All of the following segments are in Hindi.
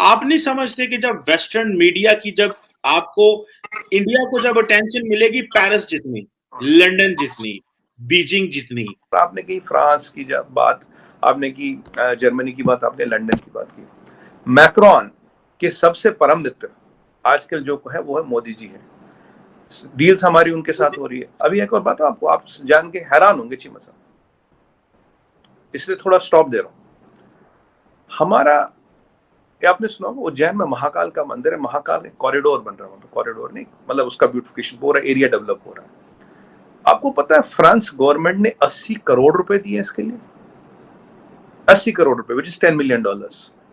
आप नहीं समझते कि जब वेस्टर्न मीडिया की जब आपको इंडिया को जब अटेंशन मिलेगी पेरिस जितनी, लंदन जितनी, बीजिंग जितनी, आपने की फ्रांस की जब बात आपने की, जर्मनी की बात आपने, लंदन की बात की, मैक्रोन के सबसे परम मित्र आजकल जो है वो है मोदी जी है। डील्स हमारी उनके साथ हो रही है। अभी एक और बात आपको, आप जान के हैरान होंगे चीमा साहब, इसलिए थोड़ा स्टॉप दे रहा हूं। हमारा, ये आपने सुना होगा उज्जैन में महाकाल का मंदिर है, महाकाल कॉरिडोर बन रहा है, कॉरिडोर नहीं मतलब उसका ब्यूटिफिकेशन, पूरा एरिया डेवलप हो रहा है। आपको पता है फ्रांस गवर्नमेंट ने 80 करोड़ रुपए दिए इसके लिए, 80 करोड़ रुपए, विच इज $10 मिलियन।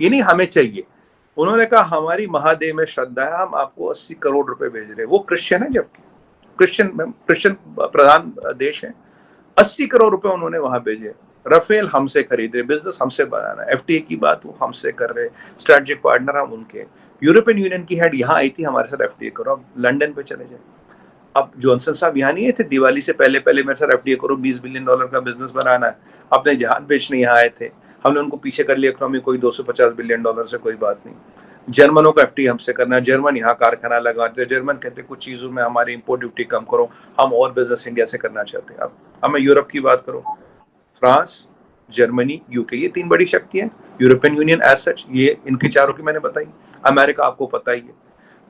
ये नहीं हमें चाहिए, उन्होंने कहा हमारी महादेव में श्रद्धा है, हम आपको 80 करोड़ रुपए भेज रहे हैं। वो क्रिश्चियन है, जबकि क्रिश्चियन प्रधान देश है। 80 करोड़ रुपए उन्होंने वहां भेजे। राफेल हमसे खरीदे, बिजनेस हमसे बनाना, एफटीए की बात वो हमसे कर रहे, स्ट्रेटेजिक पार्टनर हम उनके। यूरोपियन यूनियन की हेड यहाँ आई थी हमारे साथ एफटीए करो, अब लंदन पे चले जाए। अब जॉनसन साहब यहाँ नहीं आए थे दिवाली से पहले पहले मेरे साथ एफटीए करो, $20 बिलियन का बिजनेस बनाना है, अपने जहाज बेचने यहाँ आए थे। हमने उनको पीछे कर लिया इकोनॉमी, कोई $250 बिलियन से, कोई बात नहीं। जर्मनों का एफटीए हमसे करना है, जर्मन यहाँ कारखाना लगाते, जर्मन कहते कुछ चीजों में हमारी इंपोर्ट ड्यूटी कम करो, हम और बिजनेस इंडिया से करना चाहते हैं। अब मैं यूरोप की बात करूँ, फ्रांस, जर्मनी, यूके, ये 3 बड़ी शक्ति है। यूरोपियन यूनियन एज सच, ये इनकी चारों की मैंने बताई। अमेरिका आपको पता ही है।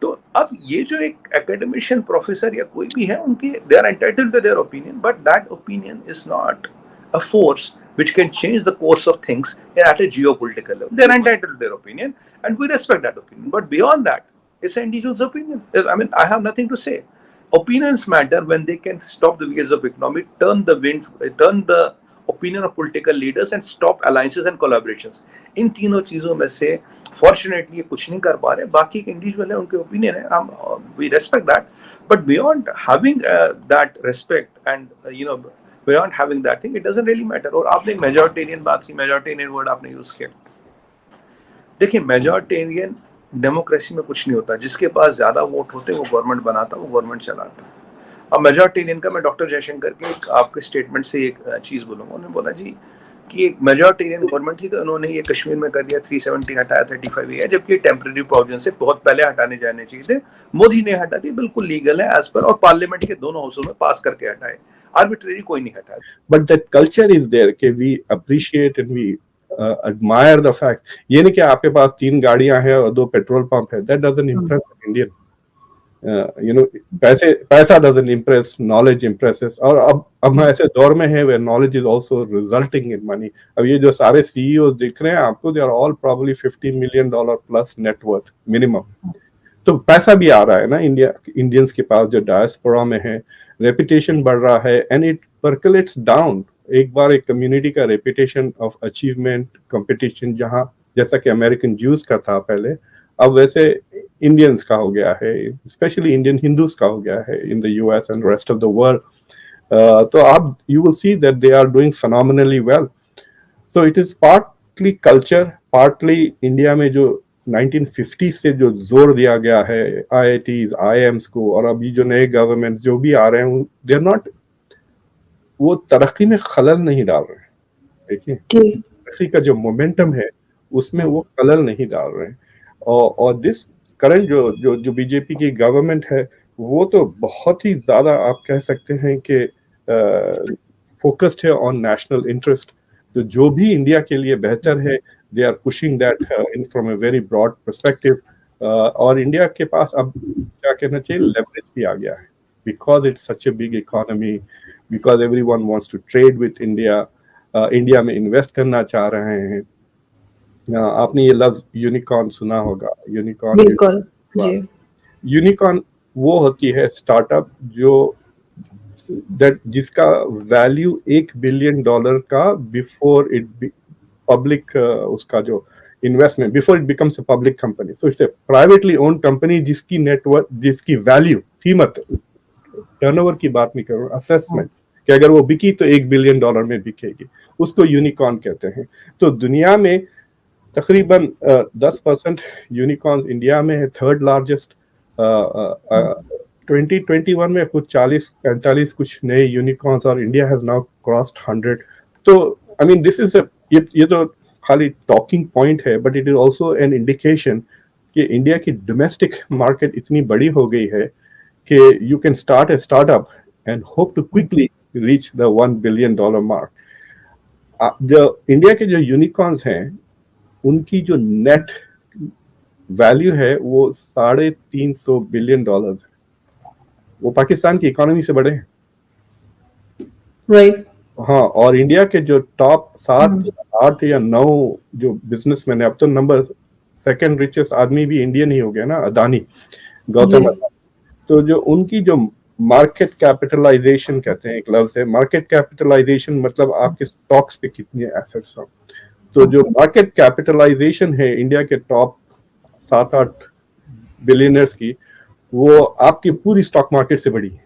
तो अब ये जो एक एकेडमिशियन प्रोफेसर या कोई भी है, उनके they are entitled to their opinion, but that opinion is not a force which can change the course of things at a geopolitical level. They are entitled to their opinion and we respect that opinion. But beyond that, it's an individual's opinion. I mean, I have nothing to say. Opinions matter when they can stop the wheels of economy, turn the opinion of political leaders and stop alliances and collaborations. इन तीनों चीजों में से फॉर्चुनेटली ये कुछ नहीं कर पा रहे। बाकी के इंडिविजुअल है, उनके ओपिनियन है, हम we respect that, but beyond having that respect and beyond having that thing, it doesn't really matter. और आपने मेजॉरिटेरियन बात की, मेजॉरिटेरियन वर्ड आपने यूज किया। देखिए, मेजॉरिटेरियन डेमोक्रेसी में कुछ नहीं होता, जिसके पास ज्यादा वोट होते वो गवर्नमेंट बनाता, वो गवर्नमेंट चलाता। अब मेजॉरिटेरियन का मैं डॉक्टर जयशंकर के आपके स्टेटमेंट से एक चीज बोलूंगा। उन्होंने बोला जी कि एक मेजॉरिटेरियन गवर्नमेंट थी, तो उन्होंने ये कश्मीर में कर दिया, 370 हटाया, 35 है, जबकि टेम्परेरी प्रोविजन से बहुत पहले हटाने जाने चाहिए थे। मोदी ने हटा दी, बिल्कुल लीगल है एज पर, और पार्लियामेंट के दोनों हाउसों में पास करके हटाए, आर्बिट्रेरी कोई नहीं हटाया। But that culture is there कि we appreciate and we admire the fact। ये नहीं कि आपके पास 3 गाड़ियां हैं और 2 पेट्रोल पंप है, that doesn't impress an Indian। you know, पैसा doesn't impress, knowledge impresses। और अब हम ऐसे दौर में हैं where knowledge is also resulting in money। अब ये जो सारे CEOs दिख रहे हैं आपको, they are all probably $50 million plus net worth minimum। तो पैसा भी आ रहा है ना इंडियंस के पास, जो डायस्पोरा में है, रेपुटेशन बढ़ रहा है, एंड इट पर्कुलेट्स डाउन। एक बार एक कम्युनिटी का रेपुटेशन ऑफ अचीवमेंट, कंपटीशन, जहां जैसा कि अमेरिकन ज्यूज का था पहले, अब वैसे इंडियंस का हो गया है, स्पेशली इंडियन हिंदूज का हो गया है in the US and rest of the world. तो आप you will see that they are doing phenomenally well. So it is partly culture, partly India में जो 1950 से जो जोर दिया गया है IITs, IIMs को, और अभी जो नए गवर्नमेंट जो भी आ रहे हैं, दे आर नॉट, वो तरक्की में खलल नहीं डाल रहे हैं। देखिए, तरक्की का जो मोमेंटम है उसमें वो खलल नहीं डाल रहे हैं। और दिस करंट जो बीजेपी की गवर्नमेंट है, वो तो बहुत ही ज्यादा आप कह सकते हैं कि फोकस्ड है ऑन नेशनल इंटरेस्ट। तो जो भी इंडिया के लिए बेहतर है, they are pushing that in from a very broad perspective। और इंडिया के पास अब क्या कहना चाहिए, leverage भी आ गया है, because it's such a big economy, because everyone wants to trade with India। India में इन्वेस्ट करना चाह रहे हैं। आपने ये लफ्ज यूनिकॉर्न सुना होगा। यूनिकॉर्न, बिल्कुल जी। यूनिकॉर्न वो होती है स्टार्टअप जो जिसका वैल्यू $1 बिलियन का बिफोर इट पब्लिक, उसका जो investment, before it becomes a public company. So it's a privately owned company जिसकी नेटवर्क, जिसकी वैल्यू, कीमत, टर्नओवर की बात नहीं कर रहा हूं, असेसमेंट कि अगर वो बिकी तो $1 बिलियन में बिकेगी, उसको यूनिकॉर्न कहते हैं। तो दुनिया में तकरीबन 10% यूनिकॉर्न्स इंडिया में है, थर्ड लार्जेस्ट। 2021 में कुछ 40-45 कुछ नए यूनिकॉर्न्स, और इंडिया हैज नाउ क्रॉस्ड 100। तो आई मीन दिस इज ये तो खाली टॉकिंग पॉइंट है, but it is also an indication कि इंडिया की डोमेस्टिक मार्केट इतनी बड़ी हो गई है कि you can start a startup and hope to quickly reach the $1 billion mark. जो इंडिया के जो यूनिकॉर्न्स हैं उनकी जो नेट वैल्यू है वो $350 बिलियन है। वो पाकिस्तान की इकोनॉमी से बड़े हैं। राइट। हाँ, और इंडिया के जो टॉप 7, 8 या 9 जो बिजनेसमैन है, अब तो नंबर सेकंड रिचेस्ट आदमी भी इंडियन ही हो गया ना, अदानी, गौतम अदानी। तो जो उनकी जो मार्केट कैपिटलाइजेशन कहते हैं, एक लफ्ज है मार्केट कैपिटलाइजेशन, मतलब आपके स्टॉक्स पे कितने एसेट्स हैं। तो जो मार्केट कैपिटलाइजेशन है इंडिया के टॉप 7-8 बिलियनर्स की, वो आपकी पूरी स्टॉक मार्केट से बड़ी है।